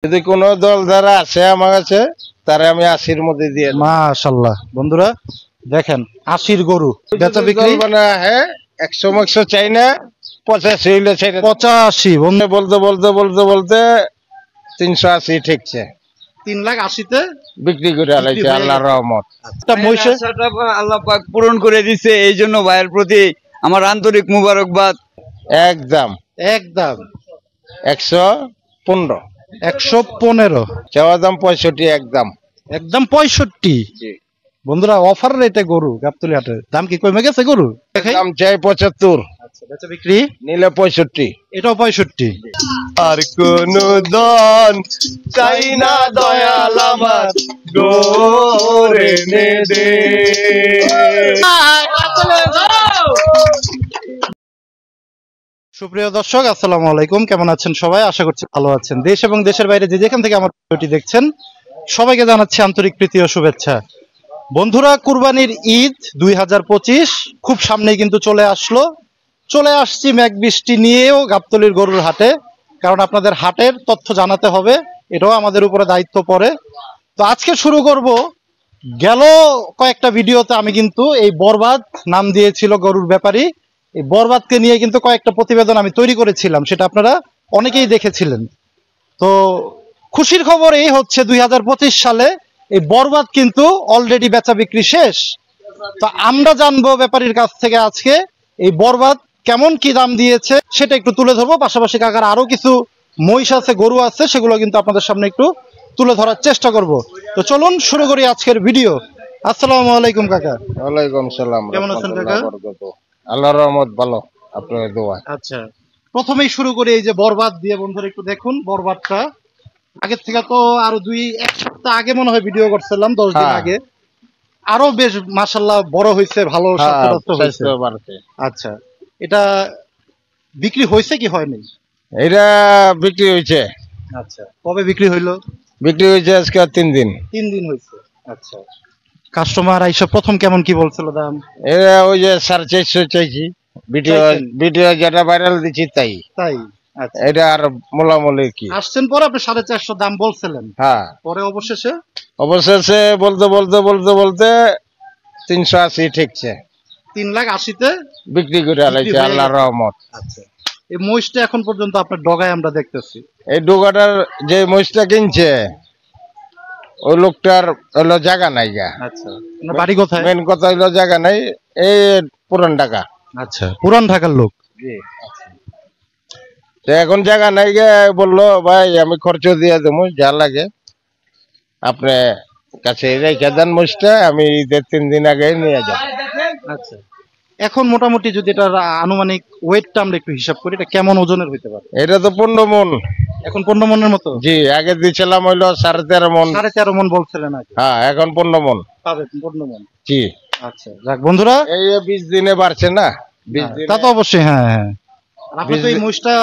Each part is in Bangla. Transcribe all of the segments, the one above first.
যদি কোনো দল যারা আছে আমার কাছে তারা আমি 80-র মধ্যে দিয়ে দেব। মাশাআল্লাহ বন্ধুরা দেখেন 80-র গরু বেচা বিক্রি মানে হ্যাঁ 100 চাই না 85 হইলে চাই 85 বন্ধু বলতে বলতে বলতে বলতে 380 ঠিকছে 3,80,000-তে বিক্রি করে আলাইছে আল্লাহর রহমত। একটা মহিষে আল্লাহ পাক পূরণ করে দিছে, এই জন্য ভাইয়ের প্রতি আমার আন্তরিক মুবারকবাদ। একদম একদম 115 115 চাওয়া দাম 65 একদম একদম 65। বন্ধুরা অফার রেটে গরু গাবতলী হাটে দাম কি কমে গেছে গরু দাম চাই 75। আচ্ছা বেচা বিক্রি নিলে 65। এটাও 65। আর কোন দন চাই না দয়াল আমার গোরে নে দে। সুপ্রিয় দর্শক আসসালামু আলাইকুম, কেমন আছেন সবাই? আশা করছি ভালো আছেন। দেশ এবং দেশের বাইরে যে যেখান থেকে আমার ভিডিওটি দেখছেন সবাইকে জানাচ্ছি আন্তরিক প্রীতি ও শুভেচ্ছা। বন্ধুরা কুরবানির ঈদ 2025 খুব সামনেই কিন্তু চলে আসছি মেঘ বৃষ্টি নিয়েও গাবতলীর গরুর হাটে, কারণ আপনাদের হাটের তথ্য জানাতে হবে, এটাও আমাদের উপরে দায়িত্ব পড়ে। তো আজকে শুরু করব, গেল কয়েকটা ভিডিওতে আমি কিন্তু এই বরবাদ নাম দিয়েছিল গরুর ব্যাপারী, এই বরবাদকে নিয়ে কিন্তু কয়েকটা প্রতিবেদন আমি তৈরি করেছিলাম, সেটা আপনারা অনেকেই দেখেছিলেন। তো খুশির খবর এই হচ্ছে 2025 সালে এই বরবাদ কিন্তু অলরেডি বেচা বিক্রি শেষ। তো আমরা জানবো ব্যাপারীর কাছ থেকে আজকে এই বরবাদ কেমন কি দাম দিয়েছে সেটা একটু তুলে ধরবো। পাশাপাশি কাকার আরো কিছু মহিষ আছে, গরু আছে, সেগুলো কিন্তু আপনাদের সামনে একটু তুলে ধরার চেষ্টা করব। তো চলুন শুরু করি আজকের ভিডিও। আসসালামু আলাইকুম কাকা। ওয়ালাইকুম সালাম। কেমন আছেন কাকা? আল্লাহর রহমত ভালো, আপনার দোয়া। আচ্ছা প্রথমেই শুরু করি এই যে বরবাদ দিয়ে। বন্ধুরা একটু দেখুন বরবাদটা, আগের থেকে তো আরো এক সপ্তাহ আগে মনে হয় ভিডিও করছিলাম, 10 দিন আগে। আরো বেশ মাশাআল্লাহ বড় হয়েছে, ভালো স্বাস্থ্য হয়েছে। আচ্ছা এটা বিক্রি হয়েছে কি হয়নি? এটা বিক্রি হয়েছে। আচ্ছা কবে বিক্রি হইলো? বিক্রি হয়েছে আজকে 3 দিন। 3 দিন হয়েছে। আচ্ছা কাস্টমার আইসা প্রথম কেমন কি বলছিল দাম? এটা ওই যে 450 চাইছি, ভিডিও যেটা ভাইরাল দিচ্ছি তাই। আচ্ছা এটা আর মোলামুলি কি আসছেন পরে আপনি 450 দাম বলছিলেন, হ্যাঁ পরে অবশেষে বলতে বলতে বলতে বলতে 380 ঠিকছে 3,80,000-তে বিক্রি করে আলাইছে আল্লাহর রহমত। আচ্ছা এই মহিষটা এখন পর্যন্ত আপনার ডগায় আমরা দেখতেছি। এই ডোগাটার যে মহিষটা কিনছে ওই লোকটার হলো জায়গা নাই গা। আচ্ছা বাড়ি কোথায়? মেন কথা হলো জায়গা নাই, এই পুরান ঢাকা। আচ্ছা পুরান ঢাকার লোক। তো এখন জায়গা নাই গে, বললো ভাই আমি খরচ দিয়ে দেবো যা লাগে, আপনি কাছে রেখে দেন মহিষটা, আমি ঈদের 3 দিন আগে নিয়ে যাব। আচ্ছা এখন মোটামুটি যদি এটা আনুমানিক ওয়েটটা আমরা একটু হিসাব করি, এটা কেমন ওজনের হইতে পারে? এটা তো 15 মন। এখন 15 মনের মতো? জি, আগে দিয়েছিলাম হইলো 13.5 মন। 13.5 মন বলছিলেন আগে? হ্যাঁ এখন 15 মন পাবে। 15 মন? জি। আচ্ছা যাক বন্ধুরা, এই 20 দিনে বাড়ছে না? 20 দিন তা তো অবশ্যই। হ্যাঁ হ্যাঁ আপনি তো এই মহিষটা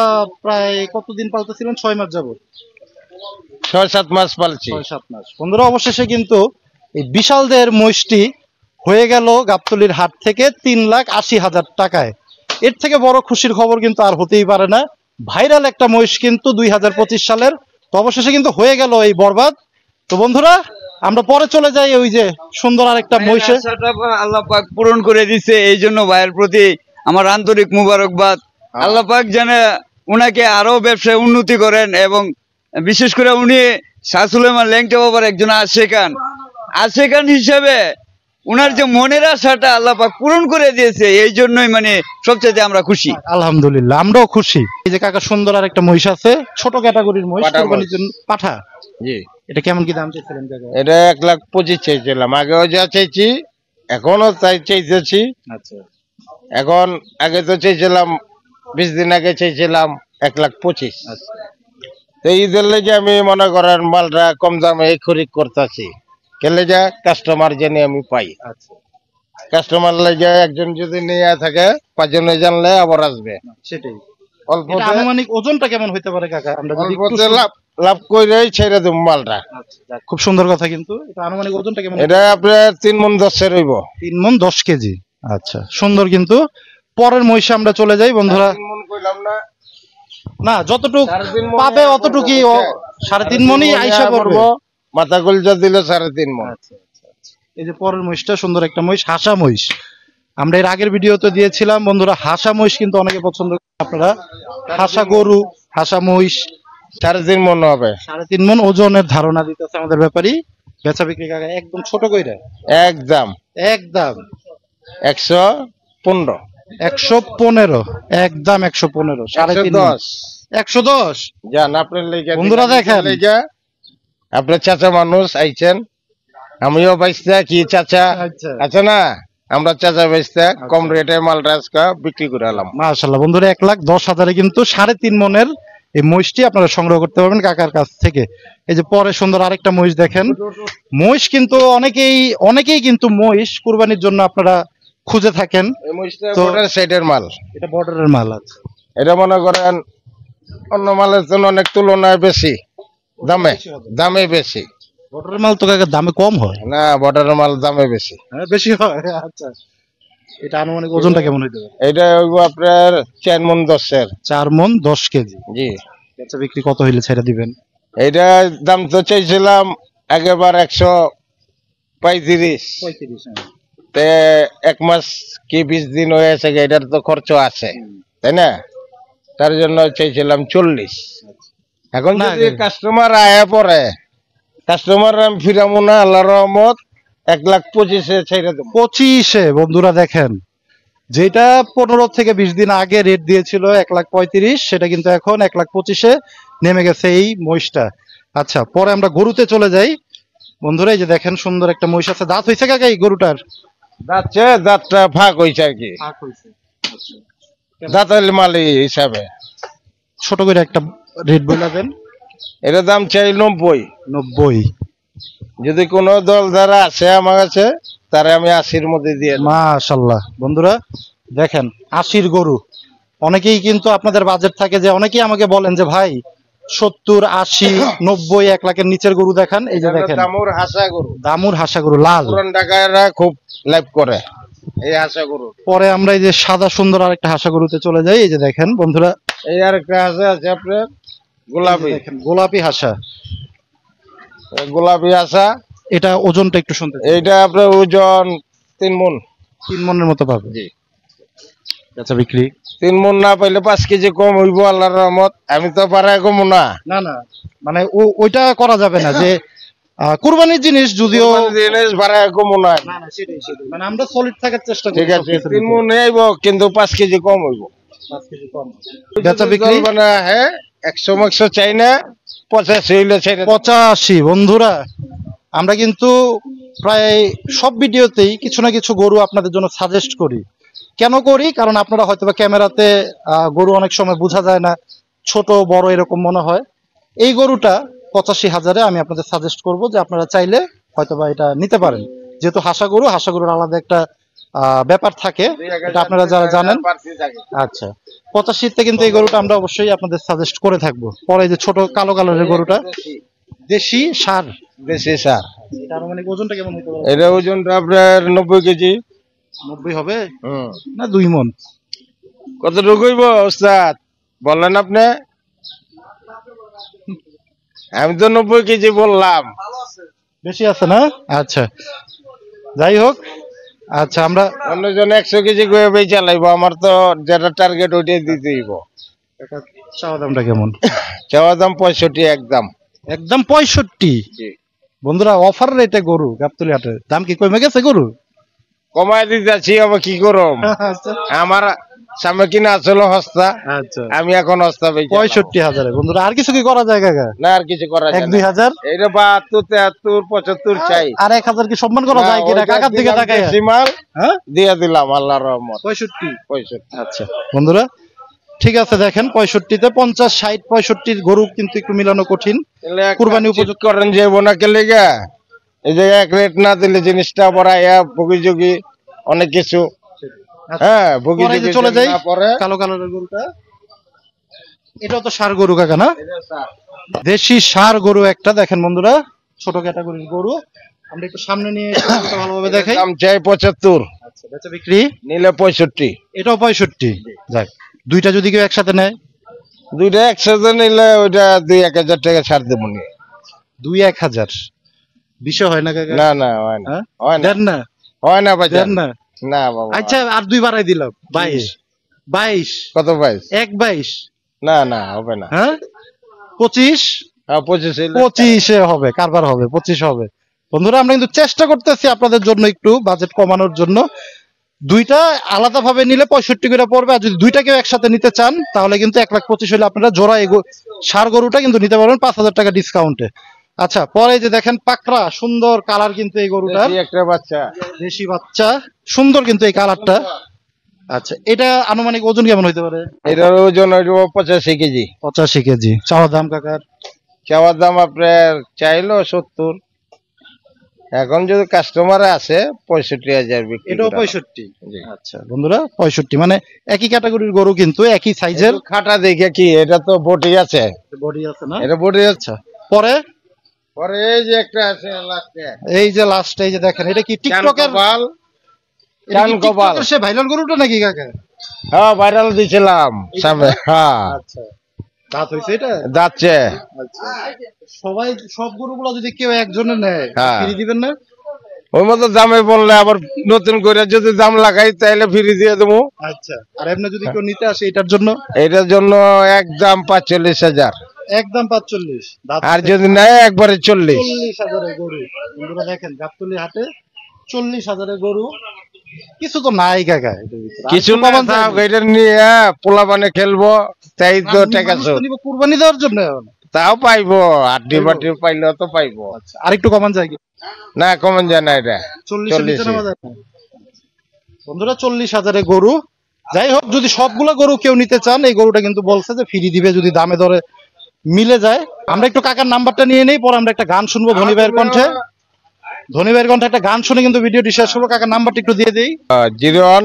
প্রায় কতদিন পালতেছিলেন? 6 মাস যাবত? 6-7 মাস পালছি। 6-7 মাস। বন্ধুরা অবশেষে কিন্তু এই বিশাল দেহের মহিষটি হয়ে গেল গাবতলীর হাট থেকে 3,80,000 টাকায়। এর থেকে বড় খুশির খবর কিন্তু আর হতেই পারে না। ভাইরাল একটা মহিষ কিন্তু 2025 সালের। তো অবশেষে কিন্তু হয়ে গেল এই বরবাদ। তো বন্ধুরা আমরা পরে চলে যাই ওই যে সুন্দর আরেকটা মহিষে। আল্লাহ পাক পূরণ করে দিছে, এই জন্য ভাইয়ের প্রতি আমার আন্তরিক মুবারকবাদ। আল্লাহ পাক যেন উনাকে আরো ব্যবসায় উন্নতি করেন, এবং বিশেষ করে উনি শাহ সুলেমান ল্যাংটা বাবার একজন আশেকান হিসেবে উনার যে মনের আশাটা আল্লাহ পাক পূরণ করে দিয়েছে, এই জন্যই মানে সবচেয়ে আমরা খুশি। আলহামদুলিল্লাহ আমরাও খুশি। এই যে কাকা সুন্দর আর একটা মহিষ আছে, ছোট ক্যাটাগরির মহিষ, কুরবানির জন্য পাঠা। জি এটা কেমন কি দাম চাইছিলেন কাকা? এটা 1,25,000 চাইছিলাম, আগেও যা চাইছি এখনো তাই চাইতেছি। আচ্ছা এখন আগে তো চাইছিলাম 20 দিন আগে চাইছিলাম 1,25,000। আচ্ছা তো ঈদের লেগে আমি মনে করেন মালটা কম দামে খরিদ করতেছি, কেলে যা কাস্টমার জেনে আমি পাই। আচ্ছা কাস্টমার লেগে একজন যদি নিয়ে থাকে 5 জনে জানলে আবার আসবে। সেটাই। অল্প আনুমানিক ওজনটা কেমন হইতে পারে কাকা? আমরা যদি একটু লাভ করে ছেড়ে দেব মালটা। আচ্ছা খুব সুন্দর কথা। কিন্তু এটা আনুমানিক ওজনটা কেমন? এটা আপনার 3 মণ 10 রইব। 3 মণ 10 কেজি। আচ্ছা সুন্দর। কিন্তু পরের মহিষে আমরা চলে যাই বন্ধুরা। 3 মণ কইলাম না, না যতটুক পাবে অতটুকুই 3.5 মনই আইসা করবে। মাথা গুলজা দিলে 3.5 মন। এই যে পরের মহিষটা সুন্দর একটা মহিষ, হাসা মহিষ। আমরা এর আগের ভিডিওতে দিয়েছিলাম বন্ধুরা, হাসা মহিষ কিন্তু অনেকে পছন্দ করেন আপনারা। হাসা গরু, হাসা মহিষ 3.5 মন হবে। 3.5 মন ওজনের ধারণা দিতেছে আমাদের ব্যাপারী। বেচা বিক্রি কাকা একদম ছোট কইরা একদম একদম 115 115 একদম 115 3.5 110 জান আপনার লেগে বন্ধুরা দেখেন, আপনার চাচা মানুষ আইছেন, আমিও বাইস্তা কি চাচা আছে না, আমরা চাচা বাইস্তা কম রেটে মালটা আজকে বিক্রি করে এলাম। মাশাআল্লাহ বন্ধুরা 1,10,000 কিন্তু 3.5 মনের এই মহিষটি আপনারা সংগ্রহ করতে পারবেন কাকার কাছ থেকে। এই যে পরে সুন্দর আরেকটা মহিষ দেখেন। মহিষ কিন্তু অনেকেই কিন্তু মহিষ কুরবানির জন্য আপনারা খুঁজে থাকেন। এই মহিষটা বর্ডার সাইডের মাল, এটা বর্ডারের মাল আছে। এটা মনে করেন অন্য মালের জন্য অনেক তুলনায় বেশি দামে বেশি। বর্ডারের মাল তো কাকা দামে কম হয় না, বর্ডারের মাল দামে বেশি। হ্যাঁ বেশি হয়। আচ্ছা, এটা আনুমানিক ওজনটা কেমন হইতে পারে? এটা হইব আপনার 4 মন 10-এর। 4 মন 10 কেজি। জি। বেচা বিক্রি কত হইলে ছেড়ে দিবেন? এটা দাম তো চাইছিলাম আগেবার 135। তে 1 মাস কি 20 দিন হয়েছে, এটার তো খরচ আছে তাই না, তার জন্য চাইছিলাম 40। এখন যদি কাস্টমার আয়া পরে, কাস্টমার আমি ফিরামো না, আল্লাহর রহমত 1,25,000 ছেড়ে দেব। 25-এ বন্ধুরা দেখেন, যেটা 15 থেকে 20 দিন আগে রেট দিয়েছিল 1,35,000, সেটা কিন্তু এখন 1,25,000-এ নেমে গেছে এই মহিষটা। আচ্ছা, পরে আমরা গরুতে চলে যাই বন্ধুরা। এই যে দেখেন সুন্দর একটা মহিষ আছে। দাঁত হইছে কাকা এই গরুটার? দাঁতটা ফাঁক হয়েছে আর কি, দাঁত হইলে মালি হিসাবে। ছোট করে একটা রেট বলে দেন। এটার দাম চাই 90। যদি কোনো দল যারা আছে আমার কাছে, তারা আমি 80-র মধ্যে দিয়ে দেব। মাশাআল্লাহ বন্ধুরা দেখেন 80-র গরু। অনেকেই কিন্তু আপনাদের বাজেট থাকে যে, অনেকেই আমাকে বলেন যে ভাই 70, 80, 90, 1 লাখের নিচের গরু দেখান। এই যে দেখেন দামুর হাসা গরু লাল, পুরান ঢাকায়রা খুব লাইভ করে এই হাসা গরু। পরে আমরা এই যে সাদা সুন্দর আরেকটা হাসা গরুতে চলে যাই। এই যে দেখেন বন্ধুরা, এই আরেকটা হাসা আছে আপনার গোলাপি, দেখেন গোলাপি হাসা। গোলাপি হাসা, এটা ওজনটা একটু শুনতে চাই। এইটা আপনার ওজন 3 মন। 3 মনের মতো পাবে। জি। বেচা বিক্রি 3 মন না পাইলে 5 কেজি কম হইব আল্লাহর রহমত। আমি তো পারায় কম না, না মানে ওইটা করা যাবে না যে কুরবানির জিনিস, যদিও জিনিস পারায় কম না। সেটাই মানে আমরা সলিড থাকার চেষ্টা করি। ঠিক আছে, 3 মন আইব কিন্তু 5 কেজি কম হইব। 5 কেজি কম। বেচা বিক্রি মানে হ্যাঁ 100 চাই না, 85 হইলে ছেড়ে 85। বন্ধুরা আমরা কিন্তু প্রায় সব ভিডিওতেই কিছু না কিছু গরু আপনাদের জন্য সাজেস্ট করি। কেন করি? কারণ আপনারা হয়তোবা ক্যামেরাতে গরু অনেক সময় বোঝা যায় না, ছোট বড় এরকম মনে হয়। এই গরুটা 85,000-এ আমি আপনাদের সাজেস্ট করব যে আপনারা চাইলে হয়তোবা এটা নিতে পারেন। যেহেতু হাসা গরুর আলাদা একটা ব্যাপার থাকে, এটা আপনারা যারা জানেন। আচ্ছা, 85-তে কিন্তু এই গরুটা আমরা অবশ্যই আপনাদের সাজেস্ট করে থাকবো। পরে যে ছোট কালো কালারের গরুটা দেশি সার। এটা আনুমানিক ওজনটা কেমন হতে পারে? এটা ওজনটা আপনার 90 কেজি। 90 হবে না 2 মন? কতটুকু হইব ওস্তাদ বললেন আপনি? আমি তো 90 কেজি বললাম। বেশি আছে না? আচ্ছা, যাই হোক। আচ্ছা, আমরা অন্যজন 100 কেজি করে বেচা লাইবো, আমার তো যেটা টার্গেট ওইটাই দিতে হইব। চাওয়া দামটা কেমন? চাওয়া দাম 65 একদম। একদম 65? বন্ধুরা অফার রেটে গরু গাবতলী হাটে, দাম কি কমে গেছে গরু? কমাই দিতেছি, আবার কি করব, আমার সামনে কিনা আসলে হস্তা। আচ্ছা, আমি এখন হস্তা বেচি 65,000-এ। বন্ধুরা আর কিছু কি করা যায় কাকা? না, আর কিছু করা যায় না। 1-2,000 এইটা 72, 73, 75 চাই। আর 1,000 কি সম্মান করা যায় কিনা কাকার দিকে তাকায়? মাল দিয়ে দিলাম আল্লাহর রহমত। 65। আচ্ছা বন্ধুরা ঠিক আছে, দেখেন 65-তে 50, 60, 65-র গরু কিন্তু একটু মিলানো কঠিন। কুরবানি উপযুক্ত করেন যে বোনাকে লেগা এই যে এক রেট না দিলে জিনিসটা বড়াইয়া ভুগিযোগী অনেক কিছু। হ্যাঁ, ভুগিযোগী চলে যাই। কালো কালারের গরুটা, এটাও তো ষাঁড় গরু কাকা না? দেশি ষাঁড় গরু একটা দেখেন বন্ধুরা, ছোট ক্যাটাগরির গরু। আমরা একটু সামনে নিয়ে ভালোভাবে দেখাই। দাম চাই 75। আচ্ছা, বেচা বিক্রি নিলে 65। এটাও 65। যাক, দুইটা যদি কেউ একসাথে নেয় দুইটা একসাথে নিলে ওইটা 2-1,000 টাকা ছাড় দেবো নি। 2-1,000 বিষয় হয় না কাকা? না না হয় না, হ্যাঁ? হয় না, দেন না, হয় না ভাই, দেন না। না বাবা। আচ্ছা আর 2 বাড়াই দিলাম, 22 কত পাইস? 1-22। না না হবে না। হ্যাঁ 25 25 হবে, কারবার হবে, 25 হবে। বন্ধুরা আমরা কিন্তু চেষ্টা করতেছি আপনাদের জন্য একটু বাজেট কমানোর জন্য। দুইটা আলাদা ভাবে নিলে 65 করে পড়বে, আর যদি দুইটাকে একসাথে নিতে চান তাহলে কিন্তু 1,25,000 হলে আপনারা জোড়া ষাঁড় গরুটা কিন্তু নিতে পারবেন 5,000 টাকা ডিসকাউন্টে। আচ্ছা পরে যে দেখেন পাকড়া সুন্দর কালার, কিন্তু এই গরুটার একটা বাচ্চা, দেশি বাচ্চা, সুন্দর কিন্তু এই কালারটা। আচ্ছা এটা আনুমানিক ওজন কেমন হইতে পারে? এটার ওজন হইব 85 কেজি। 85 কেজি। চাওয়া দাম কাকার? চাওয়ার দাম আপনার চাইলো 70, এখন যদি কাস্টমার আসে 65,000 বিক্রি। এটাও 65? আচ্ছা বন্ধুরা 65, মানে একই ক্যাটাগরির গরু কিন্তু একই সাইজের। খাটা দেখে কি এটা তো বডি আছে, বডি আছে না? এটা বডি আছে। পরে পরে এই যে একটা আছে লাস্টে, এই যে লাস্টে এই যে দেখেন, এটা কি টিকটকের বাল চান কপাল সে ভাইরাল গরুটা নাকি কাকা? হ্যাঁ ভাইরাল দিছিলাম সামনে। হ্যাঁ আচ্ছা দাঁত হইছে এটা? যাচ্ছে। আচ্ছা সবাই সব গরুগুলো যদি কেউ একজনে নেয় হ্যাঁ। ফ্রি দিবেন না? ওই মতো দামে বললে আবার নতুন করে যদি দাম লাগাই তাহলে ফ্রি দিয়ে দেবো। আচ্ছা আর এমনি যদি কেউ নিতে আসে এটার জন্য? এটার জন্য একদম 45,000, একদম 45। আর যদি নেয় একবারে 40। 40,000 গরু। বন্ধুরা দেখেন গাবতলী হাটে 40,000 গরু। কিছু তো নাই কাকা এটার ভিতরে, কিছু পাবেন এটা নিয়ে পোলা বানে খেলবো, তাই তো টাকা কুরবানি দেওয়ার জন্য তাও পাইবো, আড্ডি বাটি পাইলেও তো পাইবো। আচ্ছা আর একটু কমান যায় কি? না কমন যায় না, এটা 40। বন্ধুরা 40,000 গরু। যাই হোক যদি সবগুলো গরু কেউ নিতে চান, এই গরুটা কিন্তু বলছে যে ফ্রি দিবে যদি দামে দরে মিলে যায়। আমরা একটু কাকার নাম্বারটা নিয়ে নেই, পরে আমরা একটা গান শুনবো ধনী ভাইয়ের কণ্ঠে। ধনী ভাইয়ের কণ্ঠে একটা গান শুনে কিন্তু ভিডিওটি শেষ করবো। কাকার নাম্বারটা একটু দিয়ে দিই। 01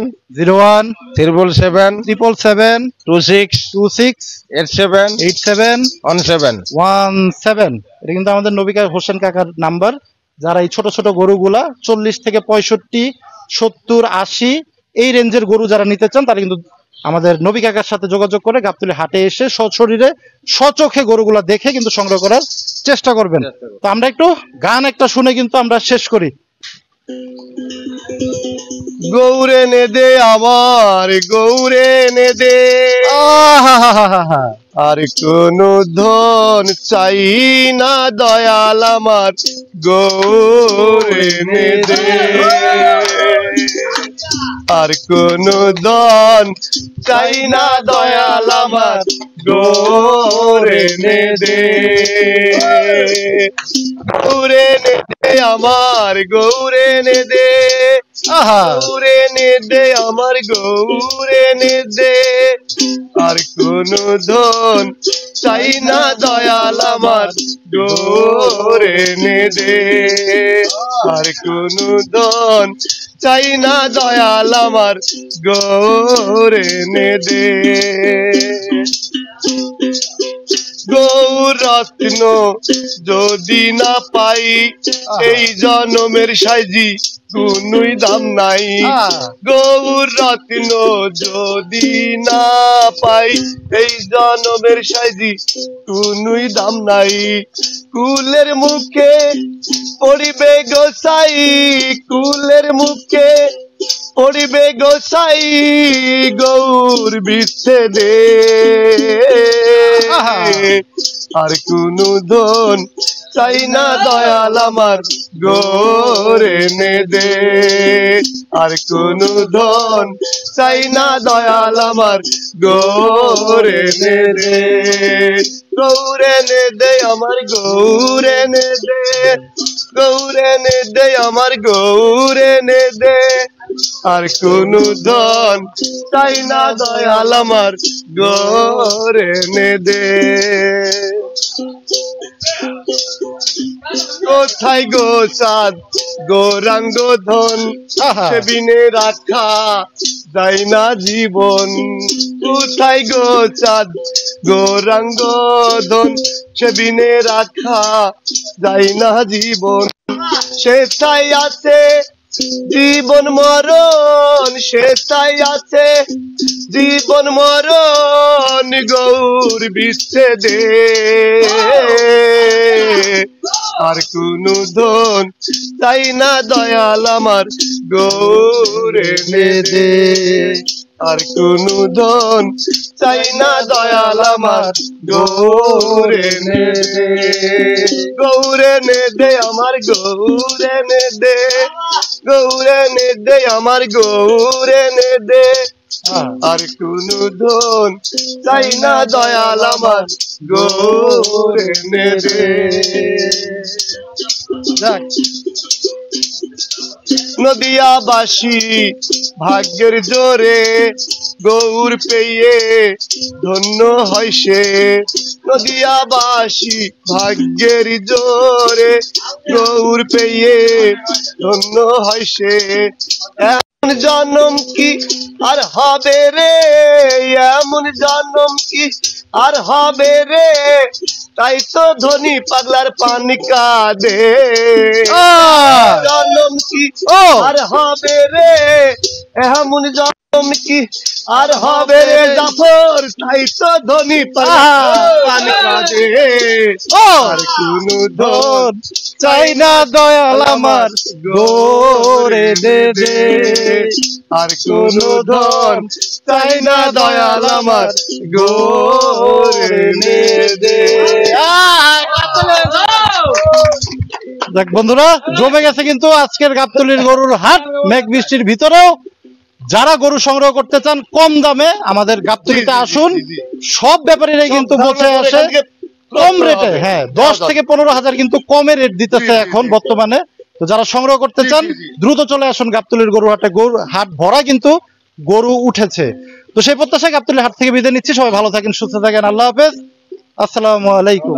777 26 87 17। এটা কিন্তু আমাদের নবিকা হোসেন কাকার নাম্বার। যারা এই ছোট ছোট গরুগুলা 40 থেকে 65, 70, 80 এই রেঞ্জের গরু যারা নিতে চান তারা কিন্তু আমাদের নবী কাকার সাথে যোগাযোগ করে গাবতলী হাটে এসে সশরীরে সচোখে গরুগুলা দেখে কিন্তু সংগ্রহ করার চেষ্টা করবেন। তো আমরা একটু গান একটা শুনে কিন্তু আমরা শেষ করি। গৌরে নে দে আমার, গৌরে নে দে, আর কোন ধন চাই না দয়াল আমার, গৌরে নে দে, আর কোন ধন চাই না দয়াল আমার, গৌরে নে দে, গৌরে নে দে আমার, গৌরে নে দে, গৌরে নে দে আমার, গৌরে নে দে, আর কোন ধন চাই না দয়াল আমার, গৌরে নে দে, আর কোন ধন চাই না দয়াল আমার, গৌরে নে দে। গৌরত্ন যদি না পাই এই জনমের সাইজি কোনই দাম নাই, গৌরত্ন যদি না পাই এই জনমের সাইজি কোনই দাম নাই, কুলের মুখে পড়িবে গোসাই, কুলের মুখে পড়িবে গোসাই, গৌর বিচ্ছেদে, আর কোন ধন চাই না দয়াল আমার, গৌরে নে দে, আর কোন ধন চাই না দয়াল আমার, গৌরে নে দে, গৌরে নে দে আমার, গৌরে নে দে, গৌরে নে দে আমার, গৌরে নে দে, আর কোন ধন চাই না দয়াল আমার, গৌরে নে দে। কোথায় গো চাঁদ গৌরাঙ্গ ধন, সেবিনে রাখা যায় না জীবন, কোথায় গো চাঁদ গৌরাঙ্গ ধন, সেবিনে রাখা যায় না জীবন, সেথায় আছে জীবন মরণ সে তাই আছে, জীবন মরণ গৌর বিচ্ছেদে, আর কোন ধন তাই না দয়াল আমার গৌর এনে দে, আর কোন ধন চাই না দয়াল আমার গৌর এনে দে, গৌর এনে দে আমার গৌর এনে দে, গৌর এনে দে আমার গৌর এনে দে, আর কোন ধন চাই না দয়াল আমার গৌর এনে দে। নদিয়াবাসী ভাগ্যের জোরে গৌর পেয়ে ধন্য হয় সে, নদিয়াবাসী ভাগ্যের জোরে গৌর পেয়ে ধন্য হয় সে, এমন জন্ম কি আর হবে রে, এমন জন্ম কি আর হবে রে, তাই তো ধনী পাগলার পানি কাঁদে, জন্ম কি আর হবে রে, এমন জন্ম কি আর হবে রে জাফর, তাই তো ধনী পাগলার পানি কাঁদে, আর কোন ধন চাই না দয়াল আমার গৌর এনে দে, আর কোন ধন চাই না দয়াল আমার গৌর এনে দে। দেখ বন্ধুরা, জমে গেছে কিন্তু আজকের গাবতলীর গরুর হাট। মেঘ বৃষ্টির ভিতরেও যারা গরু সংগ্রহ করতে চান কম দামে আমাদের গাবতলীতে আসুন। সব ব্যাপারীরাই কিন্তু বসে আসে কম রেটে, হ্যাঁ 10 থেকে 15,000 কিন্তু কমে রেট দিতেছে এখন বর্তমানে। তো যারা সংগ্রহ করতে চান দ্রুত চলে আসুন গাবতলীর গরু হাটে। গরু হাট ভরা কিন্তু গরু উঠেছে। তো সেই প্রত্যাশায় গাবতলীর হাট থেকে বিদায় নিচ্ছি। সবাই ভালো থাকেন, সুস্থ থাকেন। আল্লাহ হাফেজ, আসসালামু আলাইকুম।